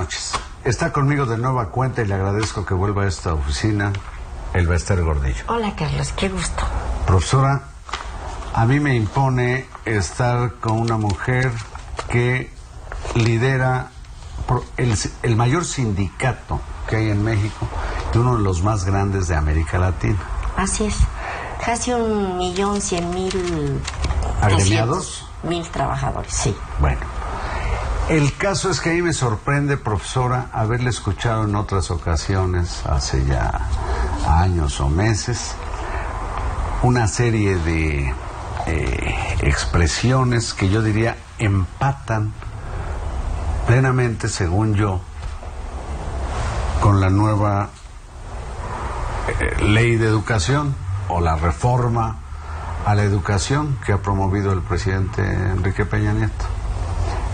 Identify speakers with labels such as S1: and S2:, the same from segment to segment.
S1: noches. Está conmigo de nueva cuenta y le agradezco que vuelva a esta oficina el Bester Gordillo.
S2: Hola, Carlos, qué gusto.
S1: Profesora, a mí me impone estar con una mujer que lidera el mayor sindicato que hay en México y uno de los más grandes de América Latina.
S2: Así es. Casi 1.100.000...
S1: ¿Agremiados?
S2: 200.000 trabajadores, sí.
S1: Bueno. El caso es que a mí me sorprende, profesora, haberle escuchado en otras ocasiones, hace ya años o meses, una serie de expresiones que yo diría empatan plenamente, según yo, con la nueva ley de educación o la reforma a la educación que ha promovido el presidente Enrique Peña Nieto.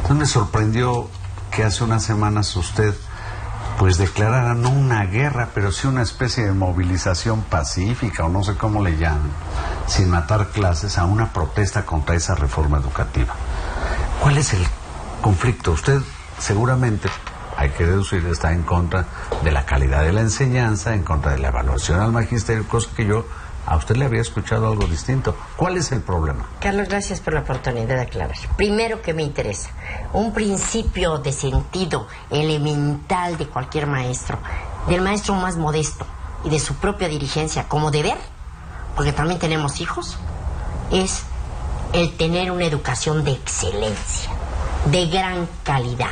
S1: Entonces me sorprendió que hace unas semanas usted pues declarara no una guerra, pero sí una especie de movilización pacífica, o no sé cómo le llaman, sin matar clases, a una protesta contra esa reforma educativa. ¿Cuál es el conflicto? Usted seguramente, hay que deducir, está en contra de la calidad de la enseñanza, en contra de la evaluación al magisterio, cosa que yo a usted le había escuchado algo distinto. ¿Cuál es el problema?
S2: Carlos, gracias por la oportunidad de aclarar. Primero, que me interesa, un principio de sentido elemental de cualquier maestro, del maestro más modesto y de su propia dirigencia como deber, porque también tenemos hijos, es el tener una educación de excelencia, de gran calidad,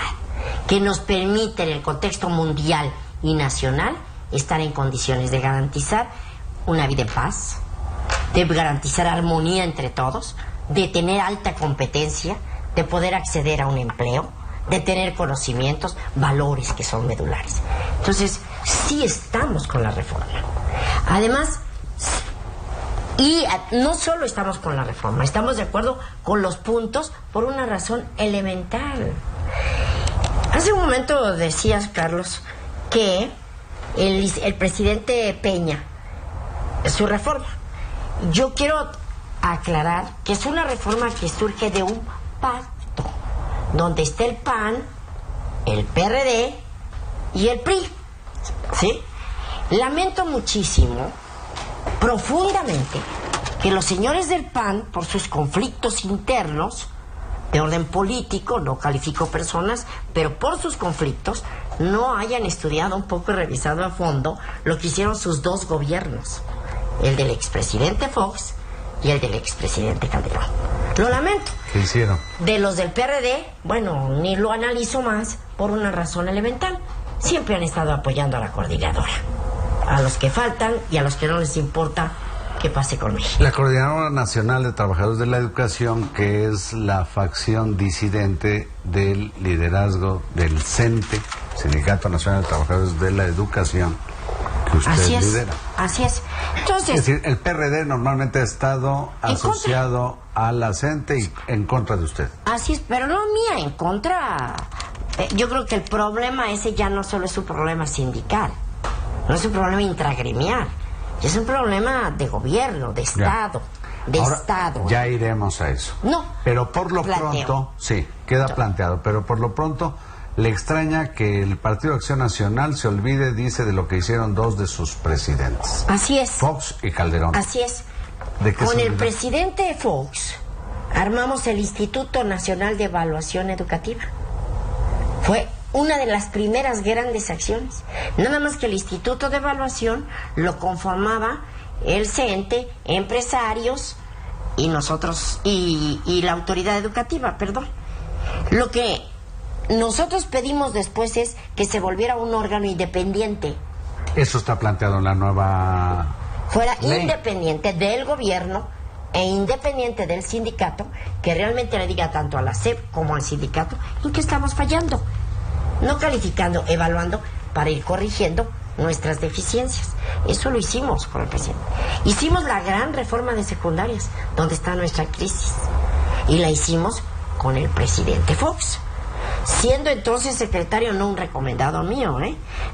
S2: que nos permite en el contexto mundial y nacional estar en condiciones de garantizar una vida en paz, de garantizar armonía entre todos, de tener alta competencia, de poder acceder a un empleo, de tener conocimientos, valores que son medulares. Entonces, sí estamos con la reforma. Además, y no solo estamos con la reforma, estamos de acuerdo con los puntos por una razón elemental. Hace un momento decías, Carlos, que el presidente Peña, su reforma. Yo quiero aclarar que es una reforma que surge de un pacto donde está el PAN, el PRD y el PRI. ¿Sí? Lamento muchísimo, profundamente, que los señores del PAN, por sus conflictos internos de orden político, no califico personas, pero por sus conflictos, no hayan estudiado un poco y revisado a fondo lo que hicieron sus dos gobiernos, el del expresidente Fox y el del expresidente Calderón. Lo lamento.
S1: ¿Qué hicieron?
S2: De los del PRD, bueno, ni lo analizo más por una razón elemental. Siempre han estado apoyando a la coordinadora, a los que faltan y a los que no les importa qué pase con México.
S1: La Coordinadora Nacional de Trabajadores de la Educación, que es la facción disidente del liderazgo del CENTE, Sindicato Nacional de Trabajadores de la Educación, que usted lidera.
S2: Así es. Entonces,
S1: es decir, el PRD normalmente ha estado asociado a la CENTE y en contra de usted.
S2: Así es, pero no mía, en contra. Yo creo que el problema ese ya no solo es un problema sindical, no es un problema intragremial, es un problema de gobierno, de Estado, Estado.
S1: Ya iremos a eso.
S2: No.
S1: Pero por lo pronto, sí, queda planteado, pero por lo pronto le extraña que el Partido Acción Nacional se olvide, dice, de lo que hicieron dos de sus presidentes.
S2: Así es.
S1: Fox y Calderón.
S2: Así es.
S1: ¿De qué
S2: Con el presidente Fox armamos el Instituto Nacional de Evaluación Educativa. Fue una de las primeras grandes acciones. Nada más que el Instituto de Evaluación lo conformaba el CENTE, empresarios y nosotros, y la autoridad educativa, perdón. Lo que nosotros pedimos después es que se volviera un órgano independiente.
S1: Eso está planteado en la nueva
S2: Fuera
S1: ley.
S2: Independiente del gobierno e independiente del sindicato, que realmente le diga tanto a la SEP como al sindicato en qué estamos fallando. No calificando, evaluando para ir corrigiendo nuestras deficiencias. Eso lo hicimos con el presidente. Hicimos la gran reforma de secundarias, donde está nuestra crisis. Y la hicimos con el presidente Fox, siendo entonces secretario no un recomendado mío,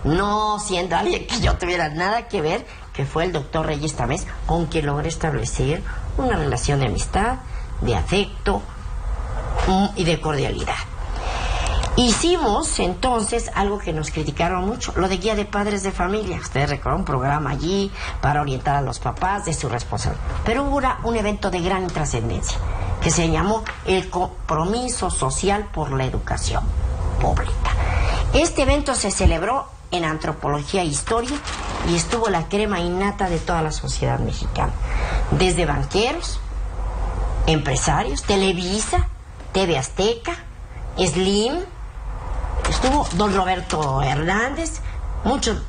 S2: no siendo alguien que yo tuviera nada que ver, que fue el doctor Reyes Tamés, con quien logré establecer una relación de amistad, de afecto y de cordialidad. Hicimos entonces algo que nos criticaron mucho, lo de guía de padres de familia. Ustedes recuerdan un programa allí para orientar a los papás de su responsabilidad. Pero hubo un evento de gran trascendencia que se llamó el Compromiso Social por la Educación Pública. Este evento se celebró en Antropología e Historia y estuvo la crema innata de toda la sociedad mexicana, desde banqueros, empresarios, Televisa, TV Azteca, Slim, estuvo don Roberto Hernández, muchos,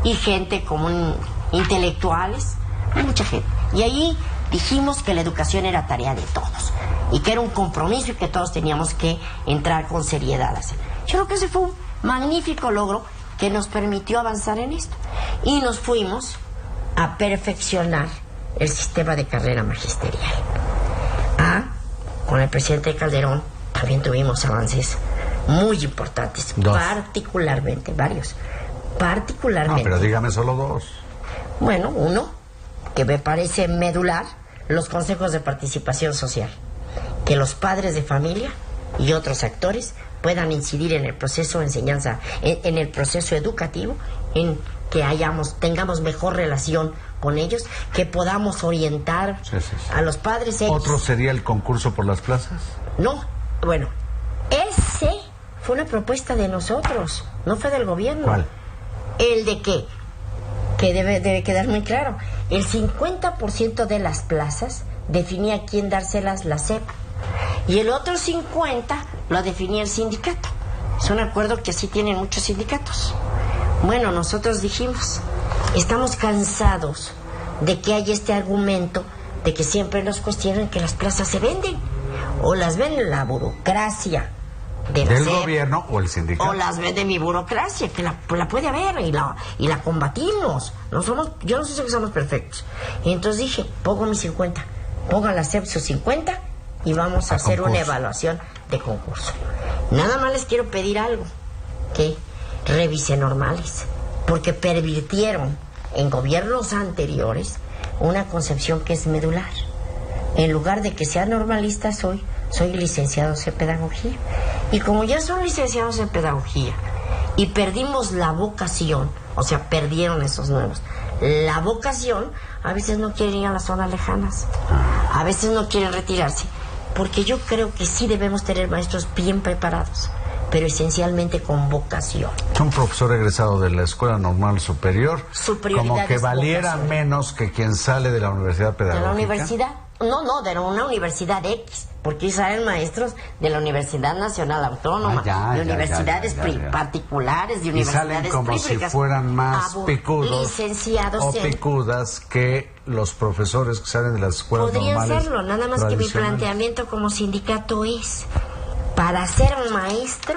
S2: y gente común, intelectuales, mucha gente. Y ahí dijimos que la educación era tarea de todos y que era un compromiso y que todos teníamos que entrar con seriedad a hacer. Yo creo que ese fue un magnífico logro que nos permitió avanzar en esto. Y nos fuimos a perfeccionar el sistema de carrera magisterial. Con el presidente Calderón también tuvimos avances muy importantes, particularmente, varios, particularmente.
S1: No, pero dígame solo dos.
S2: Bueno, uno, que me parece medular, los consejos de participación social, que los padres de familia y otros actores puedan incidir en el proceso de enseñanza, en el proceso educativo, en que tengamos mejor relación con ellos, que podamos orientar a los padres.
S1: ¿Otro sería el concurso por las plazas?
S2: No, bueno, ese fue una propuesta de nosotros, no fue del gobierno.
S1: ¿Cuál?
S2: El de que debe quedar muy claro, el 50% de las plazas definía quién dárselas la SEP y el otro 50% lo definía el sindicato. Es un acuerdo que sí tienen muchos sindicatos. Bueno, nosotros dijimos, estamos cansados de que haya este argumento de que siempre nos cuestionan que las plazas se venden, o las vende la burocracia
S1: del gobierno o el sindicato,
S2: o las vende mi burocracia, que la puede haber y la combatimos. Yo no sé si somos perfectos. Y entonces dije, pongo mis 50, pongan la SEP sus 50 y vamos a hacer concurso. Una evaluación de concurso. Nada más les quiero pedir algo, que revisen normales, porque pervirtieron en gobiernos anteriores una concepción que es medular. En lugar de que sean normalistas, soy licenciados en pedagogía. Y como ya son licenciados en pedagogía y perdimos la vocación, o sea, perdieron esos nuevos, la vocación, a veces no quieren ir a las zonas lejanas, a veces no quieren retirarse, porque yo creo que sí debemos tener maestros bien preparados, pero esencialmente con vocación.
S1: Un profesor egresado de la Escuela Normal Superior, como que valiera vocación. Menos que quien sale de la Universidad Pedagógica.
S2: ¿De la universidad? No, de una universidad X, porque salen maestros de la Universidad Nacional Autónoma, de universidades particulares, de universidades
S1: y salen como
S2: públicas,
S1: si fueran más picudos
S2: licenciados
S1: o picudas que los profesores que salen de las escuelas
S2: podrían
S1: normales.
S2: Podrían serlo, nada más que mi planteamiento como sindicato es, para ser un maestro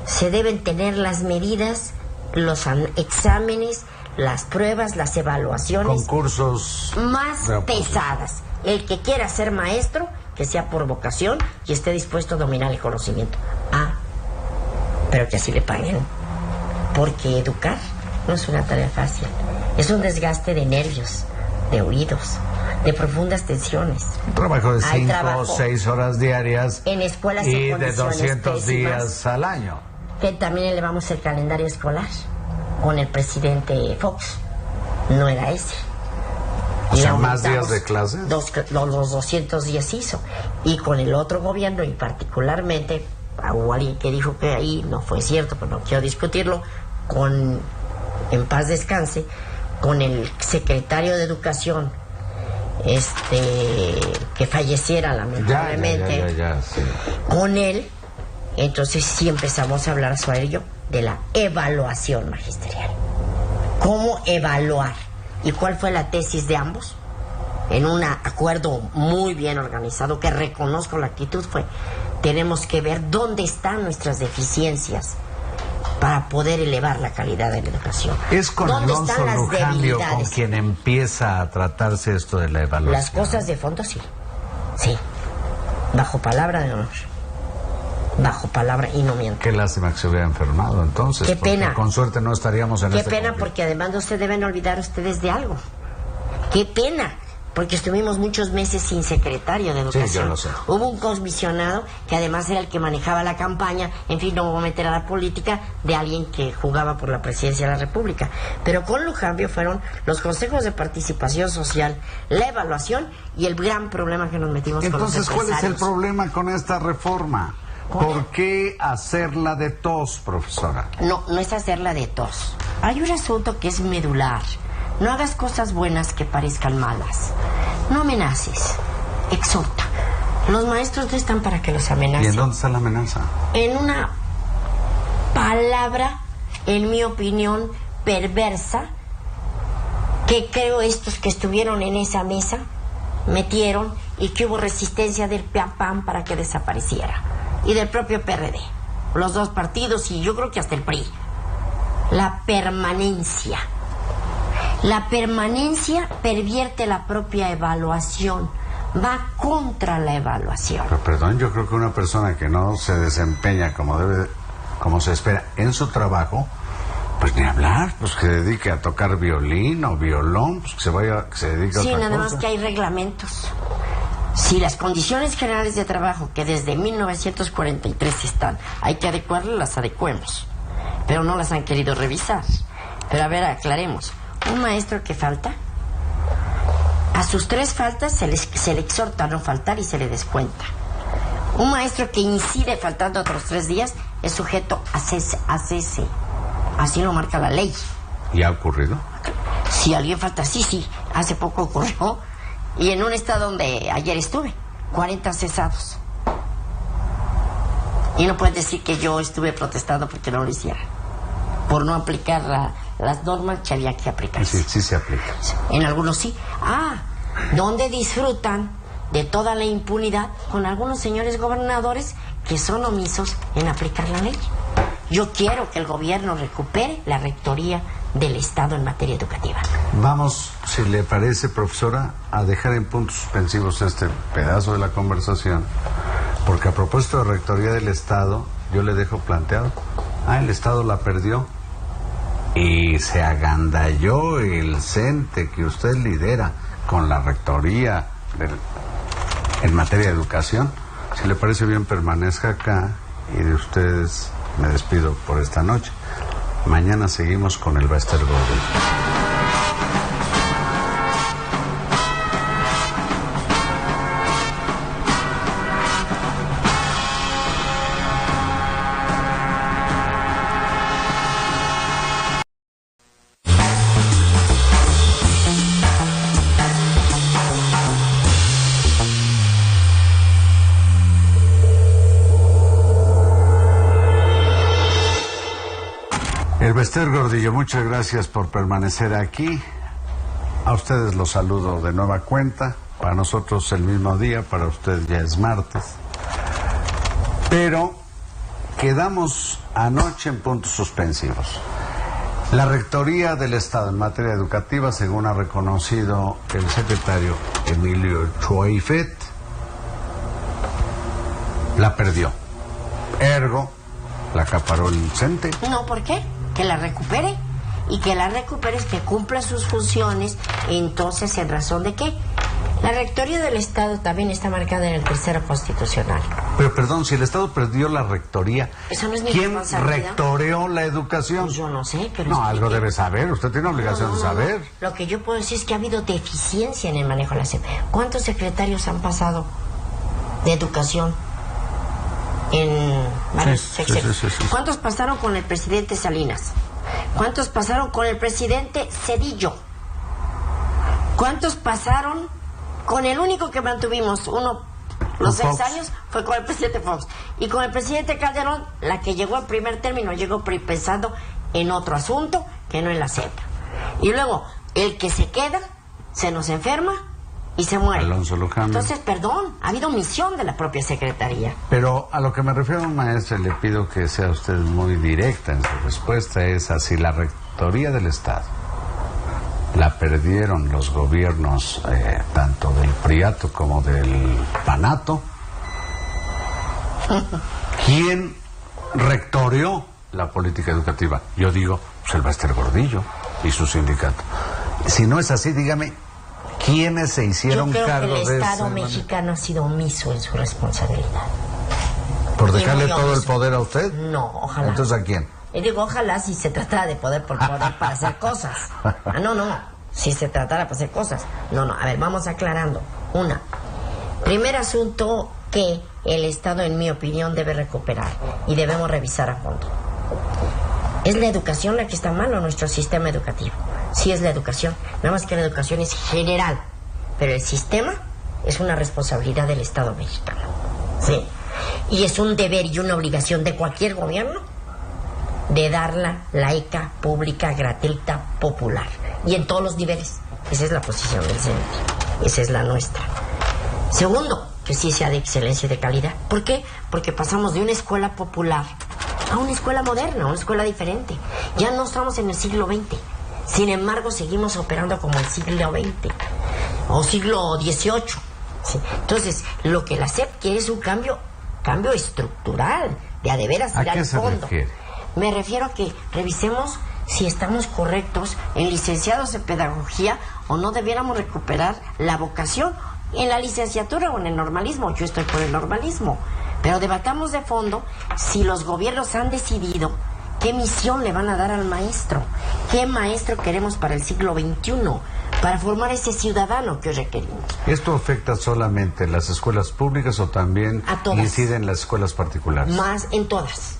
S2: se deben tener las medidas, los exámenes, las pruebas, las evaluaciones,
S1: concursos
S2: más pesadas. El que quiera ser maestro, que sea por vocación y esté dispuesto a dominar el conocimiento. Pero que así le paguen. Porque educar no es una tarea fácil. Es un desgaste de nervios, de oídos, de profundas tensiones.
S1: Un trabajo de 5 o 6 horas diarias
S2: en escuelas
S1: y
S2: en
S1: de 200
S2: pésimas,
S1: días al año.
S2: Que también elevamos el calendario escolar con el presidente Fox. No era ese.
S1: O sea, más días de clases.
S2: Los 200 días hizo. Y con el otro gobierno, y particularmente, hubo alguien que dijo que ahí no fue cierto, pero no quiero discutirlo, en paz descanse, con el secretario de Educación, que falleciera lamentablemente,
S1: sí.
S2: Con él, entonces sí empezamos a hablar sobre ello, de la evaluación magisterial. ¿Cómo evaluar? ¿Y cuál fue la tesis de ambos? En un acuerdo muy bien organizado, que reconozco la actitud, fue: tenemos que ver dónde están nuestras deficiencias para poder elevar la calidad de la educación.
S1: Es con Alonso Lujambio con quien empieza a tratarse esto de la evaluación.
S2: Las cosas de fondo sí, bajo palabra de honor. Bajo palabra y no miento.
S1: Qué lástima que se hubiera enfermado entonces.
S2: Qué pena.
S1: Con suerte no estaríamos en
S2: Qué pena, porque además no se deben olvidar ustedes de algo. Qué pena porque estuvimos muchos meses sin secretario de Educación.
S1: Sí, yo lo sé.
S2: Hubo un comisionado que además era el que manejaba la campaña, en fin, no voy a meter a la política, de alguien que jugaba por la presidencia de la República. Pero con Lujambio fueron los consejos de participación social, la evaluación y el gran problema que nos metimos con los
S1: empresarios. Entonces, ¿cuál es el problema con esta reforma? ¿Por qué hacerla de tos, profesora?
S2: No, no es hacerla de tos. Hay un asunto que es medular. No hagas cosas buenas que parezcan malas. No amenaces. Exhorta. Los maestros no están para que los amenacen.
S1: ¿Y en dónde está la amenaza?
S2: En una palabra, en mi opinión, perversa, que creo estos que estuvieron en esa mesa metieron y que hubo resistencia del PAN para que desapareciera. Y del propio PRD. Los dos partidos y yo creo que hasta el PRI. La permanencia. La permanencia pervierte la propia evaluación, va contra la evaluación.
S1: Pero perdón, yo creo que una persona que no se desempeña como se espera en su trabajo, pues ni hablar, pues que dedique a tocar violín o violón, pues que se dedique a otra cosa.
S2: Sí, nada más que hay reglamentos. Si las condiciones generales de trabajo que desde 1943 están, hay que adecuarlas, las adecuemos. Pero no las han querido revisar. Pero a ver, aclaremos. Un maestro que falta, a sus 3 faltas se le exhorta a no faltar y se le descuenta. Un maestro que incide faltando otros 3 días es sujeto a cese. Así lo marca la ley.
S1: ¿Y ha ocurrido?
S2: Si alguien falta, sí. Hace poco ocurrió. Y en un estado donde ayer estuve, 40 cesados. Y no puedes decir que yo estuve protestando porque no lo hiciera. Por no aplicar las normas que había que aplicar.
S1: Sí se aplica.
S2: En algunos sí. Donde disfrutan de toda la impunidad con algunos señores gobernadores que son omisos en aplicar la ley. Yo quiero que el gobierno recupere la rectoría del Estado en materia educativa.
S1: Vamos, si le parece, profesora, a dejar en puntos suspensivos este pedazo de la conversación, porque a propósito de rectoría del Estado, yo le dejo planteado, el Estado la perdió y se agandalló el CENTE que usted lidera con la rectoría en materia de educación. Si le parece bien, permanezca acá y de ustedes me despido por esta noche. Mañana seguimos con el Bester Gordillo. El Bester Gordillo, muchas gracias por permanecer aquí. A ustedes los saludo de nueva cuenta. Para nosotros el mismo día, para usted ya es martes. Pero quedamos anoche en puntos suspensivos. La Rectoría del Estado en materia educativa, según ha reconocido el secretario Emilio Chuaifet, la perdió. Ergo, la acaparó el CENTE.
S2: No, ¿por qué? Que la recupere. Y que la recupere es que cumpla sus funciones. Entonces, ¿en razón de qué? La Rectoría del Estado también está marcada en el tercero constitucional.
S1: Pero perdón, si el Estado perdió la rectoría,
S2: eso no es mi
S1: ¿quién
S2: responsabilidad?
S1: Rectoreó la educación?
S2: Pues yo no sé, pero...
S1: No, algo debe saber, usted tiene obligación de saber.
S2: No. Lo que yo puedo decir es que ha habido deficiencia en el manejo de la SEP. ¿Cuántos secretarios han pasado de educación en varios sexenios? Sí. ¿Cuántos pasaron con el presidente Salinas? ¿Cuántos pasaron con el presidente Zedillo? ¿Cuántos pasaron con el único que mantuvimos, los 6 años, fue con el presidente Fox? Y con el presidente Calderón, la que llegó en primer término, llegó pensando en otro asunto que no en la SEP. Y luego, el que se queda, se nos enferma y se muere.
S1: Alonso Lujambio.
S2: Entonces, perdón, ha habido omisión de la propia Secretaría.
S1: Pero a lo que me refiero, maestra, le pido que sea usted muy directa en su respuesta, es así: la Rectoría del Estado la perdieron los gobiernos tanto del Priato como del Panato. ¿Quién rectoreó la política educativa? Yo digo, pues el Bester Gordillo y su sindicato. Si no es así, dígame, ¿Quiénes se hicieron
S2: Yo creo
S1: cargo
S2: que el
S1: de
S2: Estado
S1: ese
S2: mexicano ha sido omiso en su responsabilidad.
S1: ¿Por
S2: Y
S1: dejarle
S2: muy
S1: todo el
S2: omiso.
S1: poder a usted?
S2: No, ojalá.
S1: ¿Entonces a quién?
S2: Y digo, ojalá si se tratara de poder por poder para hacer cosas. Ah, no. Si se tratara para hacer cosas. No. A ver, vamos aclarando. Primer asunto que el Estado, en mi opinión, debe recuperar y debemos revisar a fondo. ¿Es la educación la que está mal o nuestro sistema educativo? Sí es la educación, nada más que la educación es general, pero el sistema es una responsabilidad del Estado mexicano. Sí. Y es un deber y una obligación de cualquier gobierno de darla laica, pública, gratuita, popular. Y en todos los niveles. Esa es la posición del CENTE. Esa es la nuestra. Segundo, que sí sea de excelencia y de calidad. ¿Por qué? Porque pasamos de una escuela popular a una escuela moderna, a una escuela diferente. Ya no estamos en el siglo XX. Sin embargo, seguimos operando como el siglo XX o siglo XVIII. ¿Sí? Entonces, lo que la SEP quiere es un cambio estructural, de a de veras ir al fondo.
S1: ¿A qué se refiere?
S2: Me refiero a que revisemos si estamos correctos en licenciados en pedagogía o no debiéramos recuperar la vocación en la licenciatura o en el normalismo. Yo estoy por el normalismo, pero debatamos de fondo si los gobiernos han decidido qué misión le van a dar al maestro, qué maestro queremos para el siglo XXI, para formar ese ciudadano que hoy requerimos.
S1: ¿Esto afecta solamente las escuelas públicas o también
S2: A todas.
S1: incide en las escuelas particulares?
S2: Más en todas.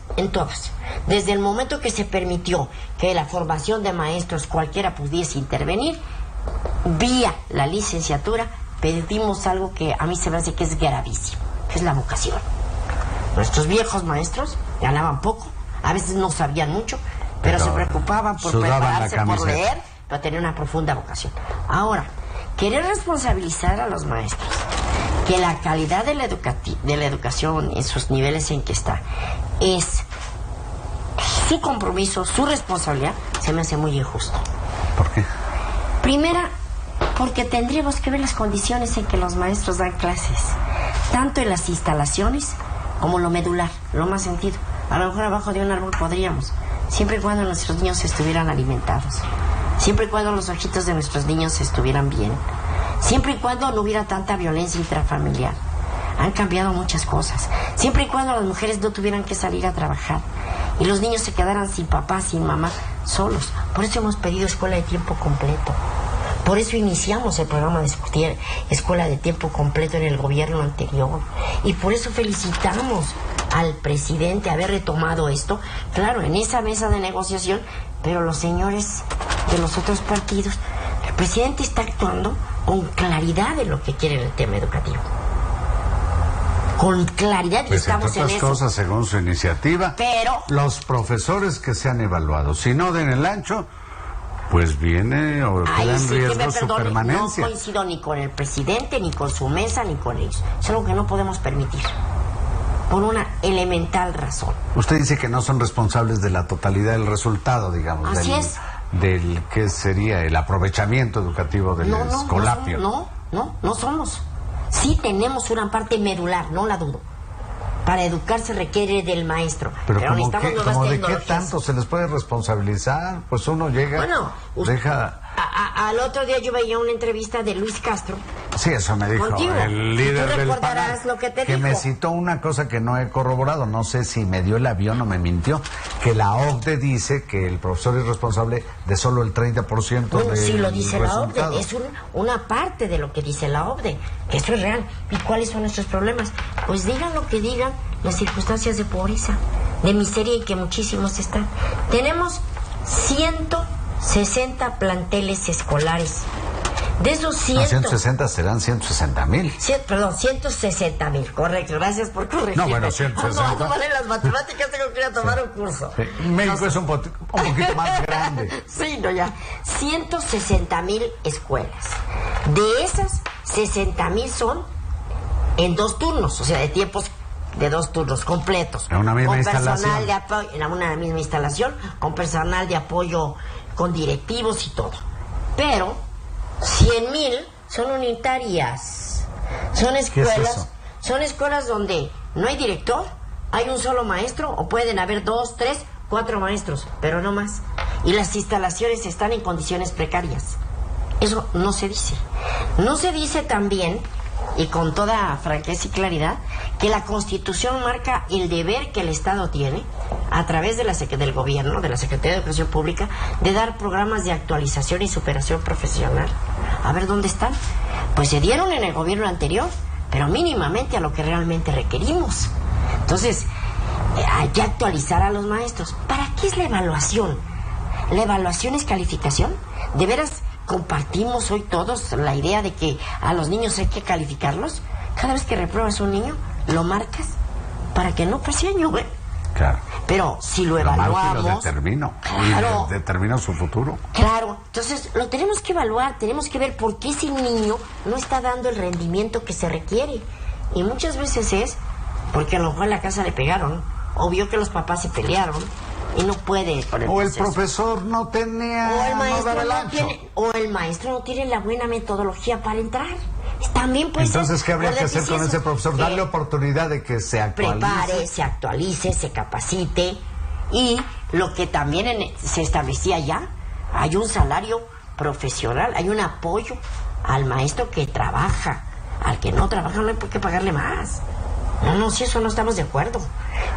S2: Desde el momento que se permitió que la formación de maestros cualquiera pudiese intervenir, vía la licenciatura, pedimos algo que a mí se me hace que es gravísimo, que es la vocación. Nuestros viejos maestros ganaban poco, a veces no sabían mucho, pero se preocupaban por prepararse, por leer, pero tenían una profunda vocación. Ahora, querer responsabilizar a los maestros que la calidad de la educación en sus niveles en que está es su compromiso, su responsabilidad, se me hace muy injusto.
S1: ¿Por qué?
S2: Primera, porque tendríamos que ver las condiciones en que los maestros dan clases, tanto en las instalaciones como lo medular, lo más sentido. A lo mejor abajo de un árbol podríamos, siempre y cuando nuestros niños estuvieran alimentados, siempre y cuando los ojitos de nuestros niños estuvieran bien, siempre y cuando no hubiera tanta violencia intrafamiliar. Han cambiado muchas cosas. Siempre y cuando las mujeres no tuvieran que salir a trabajar y los niños se quedaran sin papá, sin mamá, solos. Por eso hemos pedido escuela de tiempo completo. Por eso iniciamos el programa de escuela de tiempo completo en el gobierno anterior. Y por eso felicitamos al presidente haber retomado esto, claro, en esa mesa de negociación, pero los señores de los otros partidos, el presidente está actuando con claridad en lo que quiere en el tema educativo. Con claridad,
S1: pues
S2: estamos en
S1: otras
S2: eso.
S1: cosas según su iniciativa,
S2: pero
S1: los profesores que se han evaluado, si no den el ancho, pues viene o queda en riesgo su permanencia.
S2: No coincido ni con el presidente, ni con su mesa, ni con ellos. Es algo que no podemos permitir, por una elemental razón.
S1: Usted dice que no son responsables de la totalidad del resultado, digamos.
S2: Así es.
S1: Del que sería el aprovechamiento educativo del escolapio.
S2: No somos. Sí tenemos una parte medular, no la dudo. Para educar se requiere del maestro. Pero necesitamos nuevas
S1: ¿como de
S2: tecnologías.
S1: qué tanto se les puede responsabilizar? Pues uno llega, deja...
S2: Al otro día yo veía una entrevista de Luis Castro.
S1: Sí, eso me dijo
S2: contigo.
S1: El líder
S2: ¿Tú
S1: del
S2: recordarás
S1: panel,
S2: lo que te
S1: que
S2: dijo?
S1: me citó una cosa que no he corroborado, no sé si me dio el avión o me mintió, que la OCDE dice que el profesor es responsable de solo el 30% del
S2: sí, lo dice
S1: resultado.
S2: la OCDE, es una parte de lo que dice la OCDE, que eso es real. ¿Y cuáles son nuestros problemas? Pues digan lo que digan, las circunstancias de pobreza, de miseria en que muchísimos están. Tenemos 160 planteles escolares. De esos
S1: 160 serán 160,000.
S2: 160,000, correcto. Gracias por corregirme.
S1: No, bueno, 160.
S2: No vale las matemáticas, tengo que ir a tomar un curso.
S1: Sí. México es un poquito más grande.
S2: Sí, no, ya. 160,000 escuelas. De esas, 60,000 son en 2 turnos, o sea, de tiempos de 2 turnos completos.
S1: En una misma instalación.
S2: Personal de apoyo, en una misma instalación, con personal de apoyo, con directivos y todo. Pero 100,000 son unitarias. Son escuelas,
S1: ¿qué es eso?
S2: son escuelas donde no hay director, hay un solo maestro, o pueden haber 2, 3, 4 maestros, pero no más. Y las instalaciones están en condiciones precarias. Eso no se dice. No se dice también, y con toda franqueza y claridad, que la Constitución marca el deber que el Estado tiene, a través de del gobierno, de la Secretaría de Educación Pública, de dar programas de actualización y superación profesional. A ver, ¿dónde están? Pues se dieron en el gobierno anterior, pero mínimamente a lo que realmente requerimos. Entonces, hay que actualizar a los maestros. ¿Para qué es la evaluación? ¿La evaluación es calificación? ¿De veras compartimos hoy todos la idea de que a los niños hay que calificarlos? Cada vez que repruebas a un niño, lo marcas para que no pase año, güey.
S1: Claro.
S2: Pero si lo evaluamos...
S1: Lo determino.
S2: Claro.
S1: Y determino su futuro.
S2: Claro. Entonces, lo tenemos que evaluar, tenemos que ver por qué ese niño no está dando el rendimiento que se requiere. Y muchas veces es porque a lo mejor en la casa le pegaron, o vio que los papás se pelearon, y no puede con el
S1: o
S2: proceso.
S1: El profesor no tenía,
S2: o el maestro
S1: no
S2: tiene, o el maestro no tiene la buena metodología para entrar. También puede
S1: Entonces,
S2: ser,
S1: ¿qué habría que hacer con ese profesor? Darle oportunidad de que se actualice.
S2: Prepare, se actualice, se capacite. Y lo que también se establecía ya, hay un salario profesional, hay un apoyo al maestro que trabaja. Al que no trabaja no hay por qué pagarle más. No, si eso no estamos de acuerdo.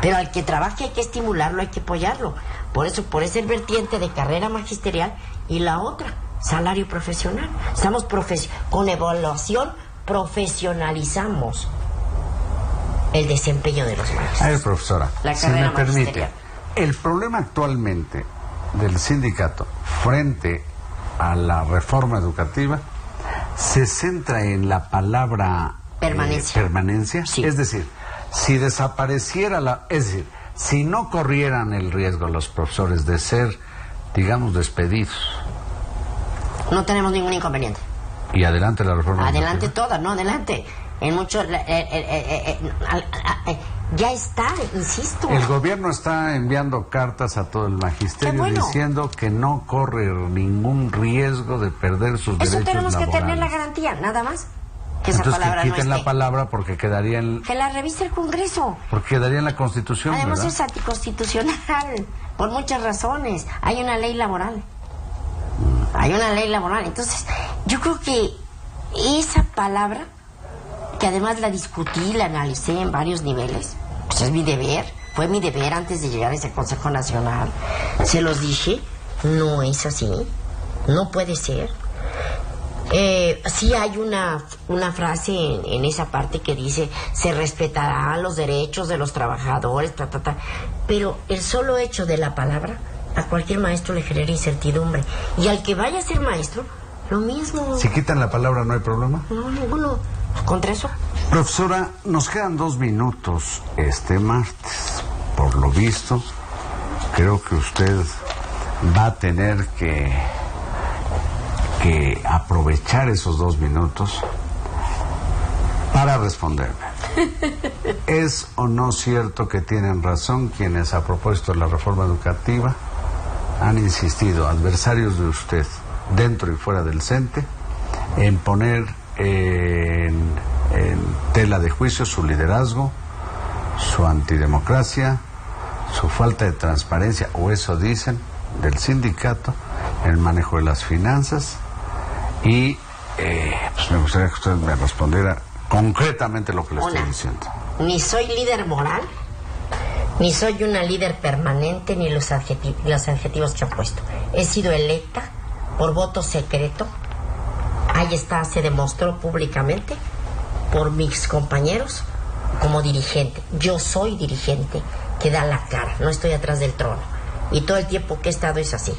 S2: Pero al que trabaje hay que estimularlo, hay que apoyarlo. Por eso, por esa vertiente de carrera magisterial y la otra, salario profesional. Estamos con evaluación profesionalizamos el desempeño de los maestros.
S1: A ver, profesora, si me permite,
S2: magisterial.
S1: El problema actualmente del sindicato frente a la reforma educativa se centra en la palabra permanencia.
S2: Sí.
S1: Es decir, si desapareciera es decir, si no corrieran el riesgo los profesores de ser, digamos, despedidos.
S2: No tenemos ningún inconveniente.
S1: Y adelante la reforma
S2: adelante
S1: educativa.
S2: toda, no, adelante. En mucho ya está, insisto.
S1: El gobierno está enviando cartas a todo el magisterio diciendo que no corre ningún riesgo de perder sus derechos laborales.
S2: Eso tenemos que tener la garantía, nada más. Que esa
S1: Entonces
S2: palabra
S1: que quiten
S2: no
S1: la palabra porque quedaría en...
S2: Que la revise el Congreso.
S1: Porque quedaría en la Constitución,
S2: Además
S1: ¿verdad?
S2: es anticonstitucional, por muchas razones. Hay una ley laboral. Hay una ley laboral. Entonces, yo creo que esa palabra, que además la discutí, la analicé en varios niveles, pues es mi deber, fue mi deber antes de llegar a ese Consejo Nacional. Se los dije, no es así, no puede ser. Sí hay una frase en esa parte que dice se respetarán los derechos de los trabajadores, pero el solo hecho de la palabra a cualquier maestro le genera incertidumbre, y al que vaya a ser maestro lo mismo.
S1: Si quitan la palabra no hay problema.
S2: No, ninguno. Contra eso.
S1: Profesora, nos quedan 2 minutos este martes. Por lo visto, creo que usted va a tener que aprovechar esos 2 minutos para responderme. ¿Es o no cierto que tienen razón quienes, a propósito de la reforma educativa, han insistido, adversarios de usted, dentro y fuera del CENTE, en poner en tela de juicio su liderazgo, su antidemocracia, su falta de transparencia, o eso dicen, del sindicato, en el manejo de las finanzas? Y pues me gustaría que usted me respondiera concretamente lo que le estoy diciendo.
S2: Ni soy líder moral, ni soy una líder permanente, ni los adjetivos que han puesto. He sido electa por voto secreto. Ahí está, se demostró públicamente por mis compañeros como dirigente. Yo soy dirigente que da la cara, no estoy atrás del trono. Y todo el tiempo que he estado es así.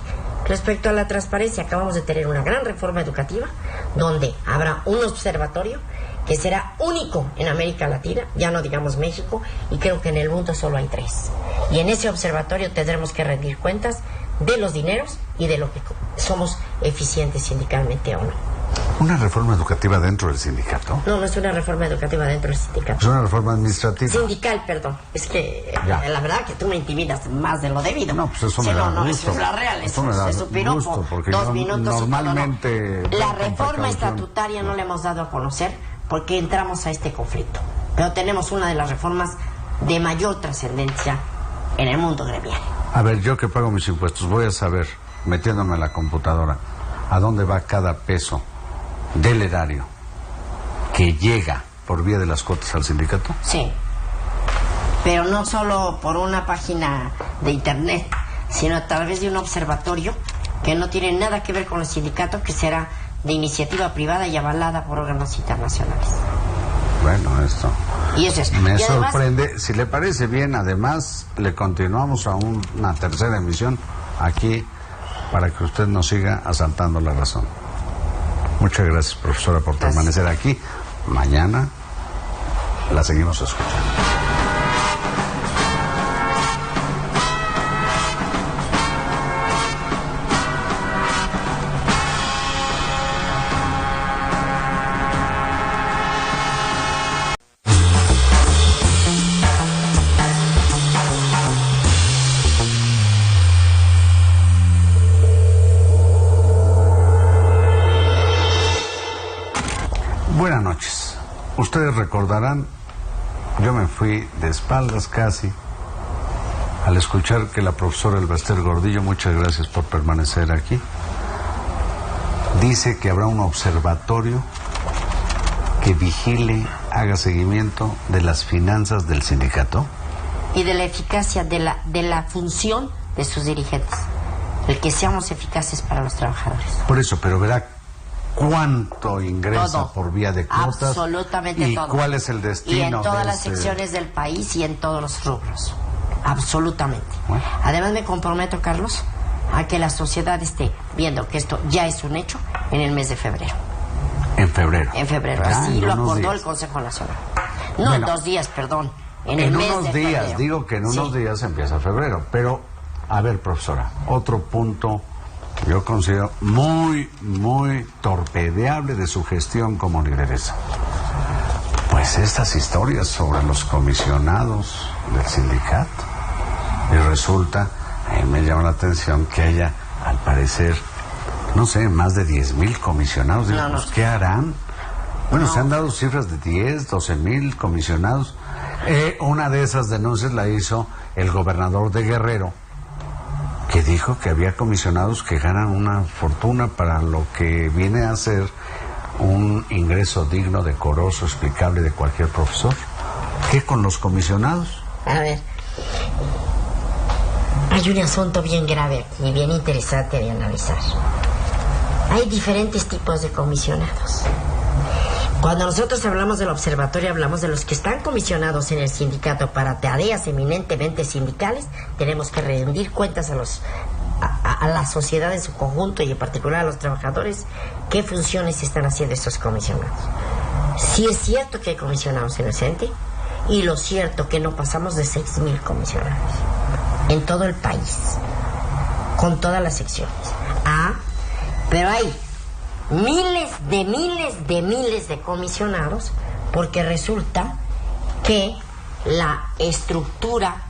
S2: Respecto a la transparencia, acabamos de tener una gran reforma educativa donde habrá un observatorio que será único en América Latina, ya no digamos México, y creo que en el mundo solo hay 3. Y en ese observatorio tendremos que rendir cuentas de los dineros y de lo que somos eficientes sindicalmente o no.
S1: ¿Una reforma educativa dentro del sindicato?
S2: No, no es una reforma educativa dentro del sindicato.
S1: Es una reforma administrativa.
S2: Sindical, perdón. Es que la verdad que tú me intimidas más de lo debido.
S1: No, pues eso me da gusto.
S2: Eso es la real.
S1: Eso me da gusto, porque
S2: 2 minutos.
S1: normalmente...
S2: La reforma estatutaria no la hemos dado a conocer porque entramos a este conflicto. Pero tenemos una de las reformas de mayor trascendencia en el mundo gremial.
S1: A ver, yo que pago mis impuestos, voy a saber, metiéndome a la computadora, a dónde va cada peso del erario que llega por vía de las cuotas al sindicato?
S2: Sí, pero no solo por una página de internet, sino a través de un observatorio que no tiene nada que ver con el sindicato, que será de iniciativa privada y avalada por órganos internacionales.
S1: Bueno, esto
S2: y eso es.
S1: me
S2: y además,
S1: sorprende. Si le parece bien, además, le continuamos a una tercera emisión aquí para que usted nos siga asaltando la razón. Muchas gracias, profesora, por permanecer aquí. Mañana la seguimos escuchando. Buenas noches. Ustedes recordarán, yo me fui de espaldas casi al escuchar que la profesora Elbester Gordillo, muchas gracias por permanecer aquí, dice que habrá un observatorio que vigile, haga seguimiento de las finanzas del sindicato.
S2: Y de la eficacia de la función de sus dirigentes. El que seamos eficaces para los trabajadores.
S1: Por eso, pero verá cuánto ingresa
S2: todo,
S1: por vía de cuotas.
S2: Absolutamente
S1: y
S2: todo.
S1: ¿Cuál es el destino?
S2: Y en todas
S1: de
S2: las secciones del país y en todos los rubros. Absolutamente.
S1: Bueno.
S2: Además me comprometo, Carlos, a que la sociedad esté viendo que esto ya es un hecho en el mes de febrero.
S1: En febrero.
S2: En febrero. Así lo acordó el Consejo Nacional. No, bueno, en 2 días, perdón. En
S1: unos días,
S2: febrero.
S1: Digo que en unos días empieza febrero. Pero, a ver, profesora, otro punto yo considero muy, muy torpedeable de su gestión como lideresa. Pues estas historias sobre los comisionados del sindicato. Y resulta, a mí me llama la atención que haya, al parecer, no sé, más de 10,000 comisionados. Digo, pues, ¿qué harán? Bueno, se han dado cifras de 10, 12,000 comisionados. Una de esas denuncias la hizo el gobernador de Guerrero, que dijo que había comisionados que ganan una fortuna para lo que viene a ser un ingreso digno, decoroso, explicable de cualquier profesor. ¿Qué con los comisionados?
S2: A ver, hay un asunto bien grave y bien interesante de analizar. Hay diferentes tipos de comisionados. Cuando nosotros hablamos del observatorio, hablamos de los que están comisionados en el sindicato para tareas eminentemente sindicales. Tenemos que rendir cuentas a la sociedad en su conjunto y en particular a los trabajadores qué funciones están haciendo estos comisionados. Sí es cierto que hay comisionados en el CENTE y lo cierto que no pasamos de 6,000 comisionados en todo el país, con todas las secciones. Pero hay miles de comisionados, porque resulta que la estructura,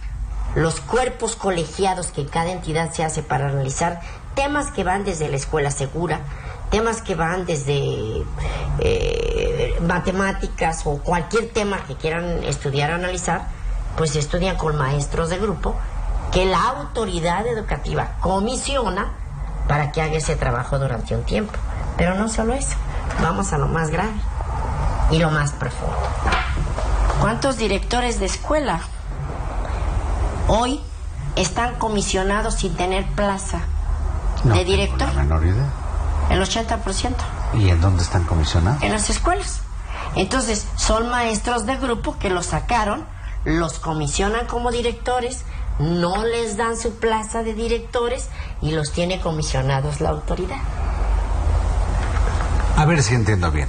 S2: los cuerpos colegiados que cada entidad se hace para analizar temas que van desde la escuela segura, temas que van desde matemáticas o cualquier tema que quieran estudiar o analizar, pues se estudian con maestros de grupo que la autoridad educativa comisiona para que haga ese trabajo durante un tiempo. Pero no solo eso, vamos a lo más grave y lo más profundo. ¿Cuántos directores de escuela hoy están comisionados sin tener plaza de director?
S1: No tengo la menor idea.
S2: El 80%.
S1: ¿Y en dónde están comisionados?
S2: En las escuelas. Entonces, son maestros de grupo que los sacaron, los comisionan como directores, no les dan su plaza de directores y los tiene comisionados la autoridad.
S1: A ver si entiendo bien.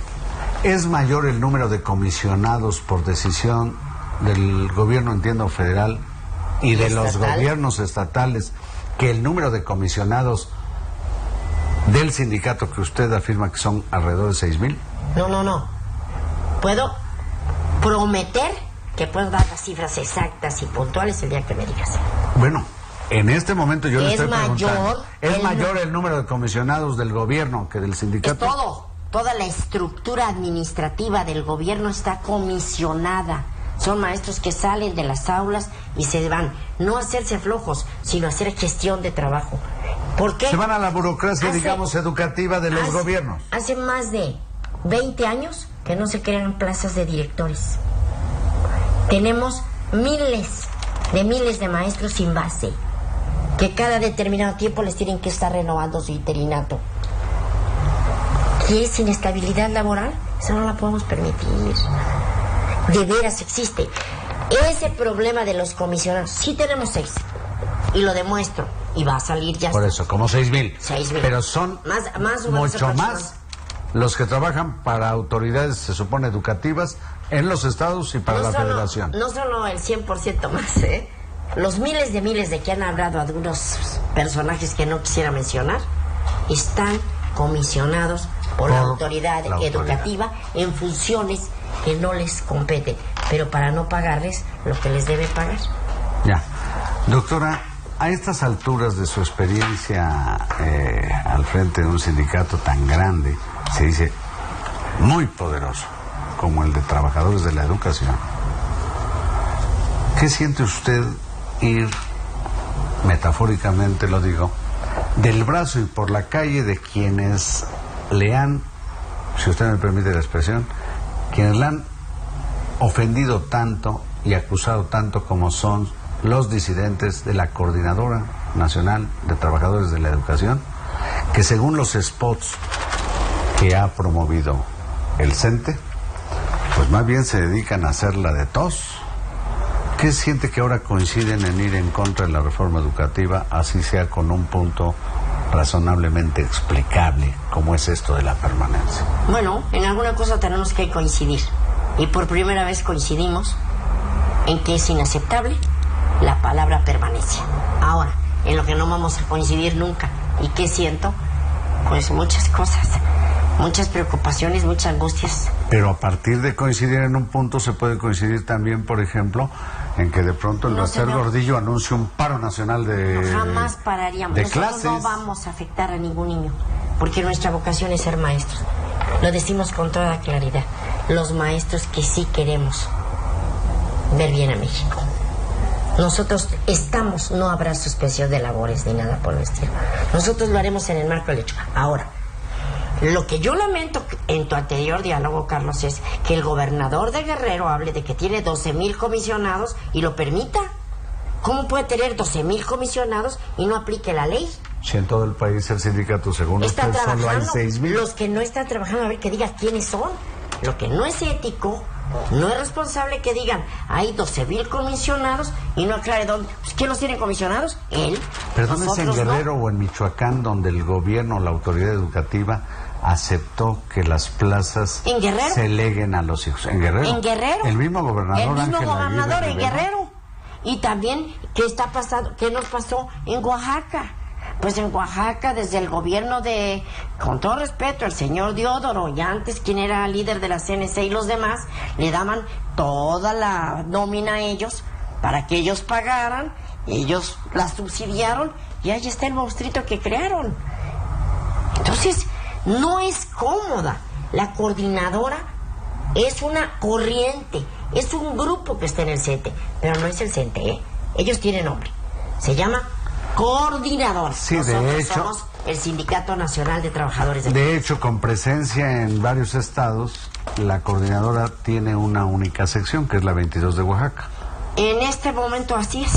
S1: ¿Es mayor el número de comisionados por decisión del gobierno, entiendo, federal y de los gobiernos estatales que el número de comisionados del sindicato que usted afirma que son alrededor de 6,000?
S2: No. Puedo prometer que puedo dar las cifras exactas y puntuales el día que me digas.
S1: Bueno, en este momento yo le estoy preguntando. ¿Es mayor
S2: mayor
S1: el número de comisionados del gobierno que del sindicato?
S2: Es todo. Toda la estructura administrativa del gobierno está comisionada. Son maestros que salen de las aulas y se van, no a hacerse flojos, sino a hacer gestión de trabajo. ¿Por qué?
S1: Se van a la burocracia, digamos, educativa de los gobiernos.
S2: Hace más de 20 años que no se crean plazas de directores. Tenemos miles de maestros sin base, que cada determinado tiempo les tienen que estar renovando su interinato. ¿Qué es inestabilidad laboral? Eso no la podemos permitir. De veras existe. Ese problema de los comisionados, sí tenemos 6, y lo demuestro, y va a salir ya.
S1: Por eso, como 6,000.
S2: 6,000.
S1: Pero son
S2: más
S1: mucho más los que trabajan para autoridades, se supone, educativas en los estados y para la federación.
S2: No solo el 100% más, Los miles de que han hablado algunos personajes que no quisiera mencionar, están comisionados por la autoridad educativa en funciones que no les competen, pero para no pagarles lo que les debe pagar.
S1: Ya. Doctora, a estas alturas de su experiencia al frente de un sindicato tan grande, se dice muy poderoso, como el de trabajadores de la educación, ¿qué siente usted ir, metafóricamente lo digo, del brazo y por la calle de quienes le han, si usted me permite la expresión, quienes le han ofendido tanto y acusado tanto como son los disidentes de la Coordinadora Nacional de Trabajadores de la Educación, que según los spots que ha promovido el CENTE, pues más bien se dedican a hacerla de tos? ¿Qué siente que ahora coinciden en ir en contra de la reforma educativa, así sea con un punto razonablemente explicable, como es esto de la permanencia?
S2: Bueno, en alguna cosa tenemos que coincidir, y por primera vez coincidimos en que es inaceptable la palabra permanencia. Ahora, en lo que no vamos a coincidir nunca, ¿y qué siento? Pues muchas cosas, muchas preocupaciones, muchas angustias.
S1: Pero a partir de coincidir en un punto se puede coincidir también, por ejemplo, en que de pronto el Bester Gordillo anuncie un paro nacional de
S2: jamás pararíamos.
S1: De
S2: nosotros
S1: clases.
S2: No vamos a afectar a ningún niño, porque nuestra vocación es ser maestros. Lo decimos con toda claridad. Los maestros que sí queremos ver bien a México. Nosotros estamos, no habrá suspensión de labores ni nada por el estilo. Nosotros lo haremos en el marco del hecho. Ahora, lo que yo lamento en tu anterior diálogo, Carlos, es que el gobernador de Guerrero hable de que tiene 12,000 comisionados y lo permita. ¿Cómo puede tener 12,000 comisionados y no aplique la ley?
S1: Si en todo el país el sindicato, según usted, solo hay 6,000.
S2: Los que no están trabajando, a ver, que diga quiénes son. Lo que no es ético, no es responsable que digan hay 12,000 comisionados y no aclare dónde. Pues, ¿quién los tiene comisionados? Él.
S1: Perdón, ¿es en Guerrero
S2: no?
S1: O en Michoacán donde el gobierno, la autoridad educativa, aceptó que las plazas
S2: ¿En Guerrero?
S1: se leguen a los hijos? ¿En Guerrero?
S2: En Guerrero.
S1: El mismo gobernador.
S2: En Guerrero. Y también, ¿qué está pasando? ¿Qué nos pasó en Oaxaca? Pues en Oaxaca, desde el gobierno de, con todo respeto, el señor Diodoro, y antes quien era líder de la CNC y los demás, le daban toda la nómina a ellos para que ellos pagaran, ellos la subsidiaron, y ahí está el monstruito que crearon. Entonces, no es cómoda. La coordinadora es una corriente, es un grupo que está en el CENTE, pero no es el CENTE, ¿eh? Ellos tienen nombre, se llama Coordinador.
S1: Sí,
S2: nosotros
S1: de hecho,
S2: somos el Sindicato Nacional de Trabajadores
S1: de hecho, con presencia en varios estados, la coordinadora tiene una única sección, que es la 22 de Oaxaca.
S2: En este momento así es.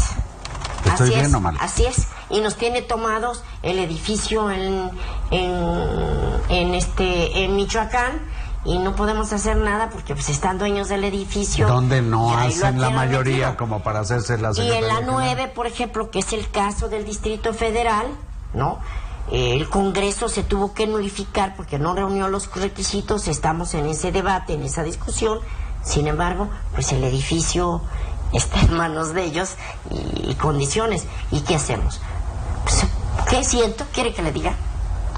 S1: ¿Estoy bien o mal?
S2: Así es. Y nos tiene tomados el edificio en Michoacán, y no podemos hacer nada porque pues están dueños del edificio.
S1: Donde no hacen la mayoría como para hacerse la secretaría.
S2: Y en la 9, por ejemplo, que es el caso del Distrito Federal, ¿no? El Congreso se tuvo que nulificar porque no reunió los requisitos. Estamos en ese debate, en esa discusión. Sin embargo, pues el edificio está en manos de ellos y condiciones. ¿Y qué hacemos? Pues, ¿qué siento? ¿Quiere que le diga?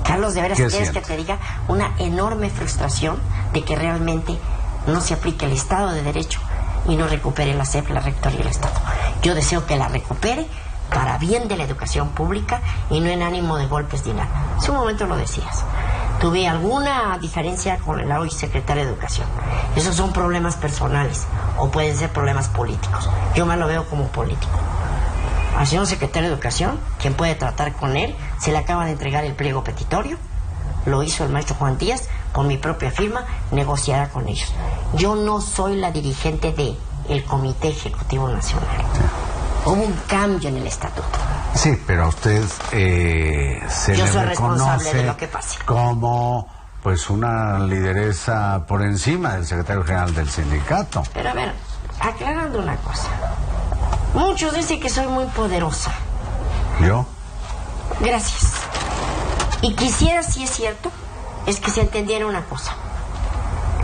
S2: Carlos, ¿de veras quieres que te diga? Una enorme frustración de que realmente no se aplique el Estado de Derecho y no recupere la SEP, la Rectoría y el Estado. Yo deseo que la recupere para bien de la educación pública y no en ánimo de golpes ni nada. Hace un momento lo decías. Tuve alguna diferencia con el hoy secretario de Educación. Esos son problemas personales o pueden ser problemas políticos. Yo me lo veo como político. al señor secretario de Educación, quien puede tratar con él. Se le acaba de entregar el pliego petitorio, lo hizo el maestro Juan Díaz, con mi propia firma, negociará con ellos. Yo no soy la dirigente del Comité Ejecutivo Nacional. Sí. Hubo un cambio en el estatuto.
S1: Sí, pero a usted se
S2: yo
S1: le
S2: soy
S1: reconoce
S2: responsable de lo que pase.
S1: Como pues una lideresa por encima del secretario general del sindicato.
S2: Pero a ver, aclarando una cosa. Muchos dicen que soy muy poderosa.
S1: ¿Yo?
S2: Gracias. Y quisiera, si es cierto, es que se entendiera una cosa.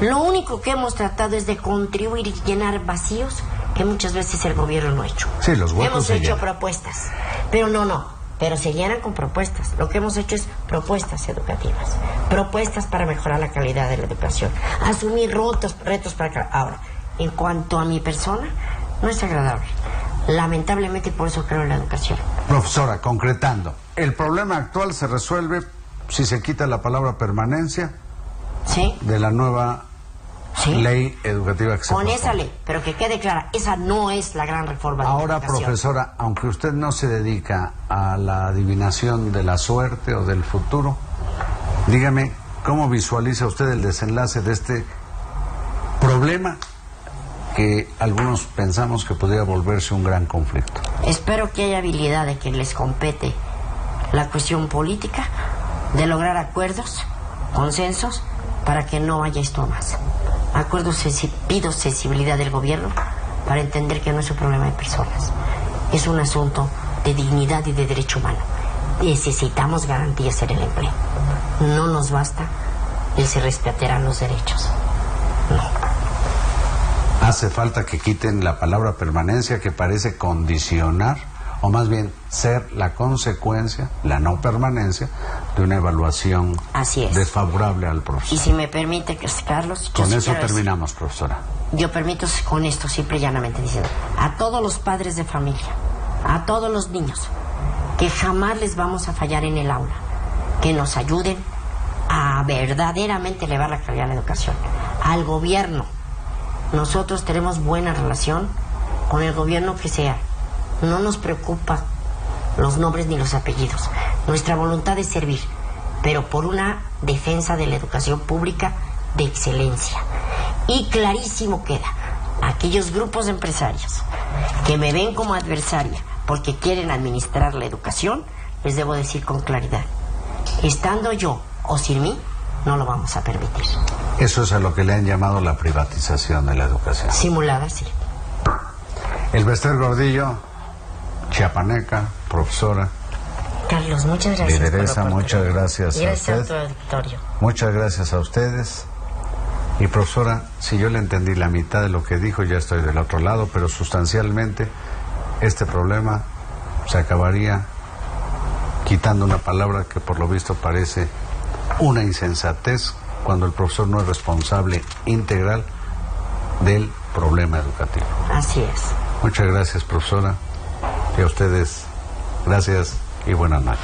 S2: Lo único que hemos tratado es de contribuir y llenar vacíos que muchas veces el gobierno no ha hecho.
S1: Sí, los huecos
S2: hemos
S1: se
S2: hecho
S1: llenan.
S2: Propuestas, pero pero se llenan con propuestas. Lo que hemos hecho es propuestas educativas, propuestas para mejorar la calidad de la educación, asumir retos para... Ahora, en cuanto a mi persona, no es agradable. Lamentablemente, por eso creo en la educación.
S1: Profesora, concretando, ¿el problema actual se resuelve si se quita la palabra permanencia?
S2: Sí.
S1: De la nueva ley educativa que se
S2: propone.
S1: Con
S2: esa ley, pero que quede clara, esa no es la gran reforma de la educación.
S1: Ahora, profesora, aunque usted no se dedica a la adivinación de la suerte o del futuro, dígame, ¿cómo visualiza usted el desenlace de este problema que algunos pensamos que podría volverse un gran conflicto?
S2: Espero que haya habilidad de que les compete la cuestión política, de lograr acuerdos, consensos, para que no haya esto más. Acuerdos, pido sensibilidad del gobierno para entender que no es un problema de personas, es un asunto de dignidad y de derecho humano. Necesitamos garantías en el empleo. No nos basta el se respetarán los derechos. No.
S1: Hace falta que quiten la palabra permanencia, que parece condicionar, o más bien ser la consecuencia, la no permanencia, de una evaluación desfavorable al profesor.
S2: Y si me permite, Carlos...
S1: Con eso terminamos, profesora.
S2: Yo permito con esto, simple y llanamente diciendo, a todos los padres de familia, a todos los niños, que jamás les vamos a fallar en el aula, que nos ayuden a verdaderamente elevar la calidad de la educación. Al gobierno, nosotros tenemos buena relación con el gobierno que sea. No nos preocupa los nombres ni los apellidos. Nuestra voluntad es servir, pero por una defensa de la educación pública de excelencia. Y clarísimo queda, aquellos grupos de empresarios que me ven como adversaria porque quieren administrar la educación, les debo decir con claridad, estando yo o sin mí, no lo vamos a permitir.
S1: Eso es a lo que le han llamado la privatización de la educación.
S2: Simulada, sí.
S1: Elbester Gordillo, chiapaneca, profesora.
S2: Carlos, muchas gracias.
S1: Lideresa, muchas gracias a usted.
S2: Gracias a tu auditorio.
S1: Muchas gracias a ustedes. Y profesora, si yo le entendí la mitad de lo que dijo, ya estoy del otro lado, pero sustancialmente este problema se acabaría quitando una palabra que por lo visto parece una insensatez, cuando el profesor no es responsable integral del problema educativo.
S2: Así es.
S1: Muchas gracias, profesora. Y a ustedes, gracias y buenas noches.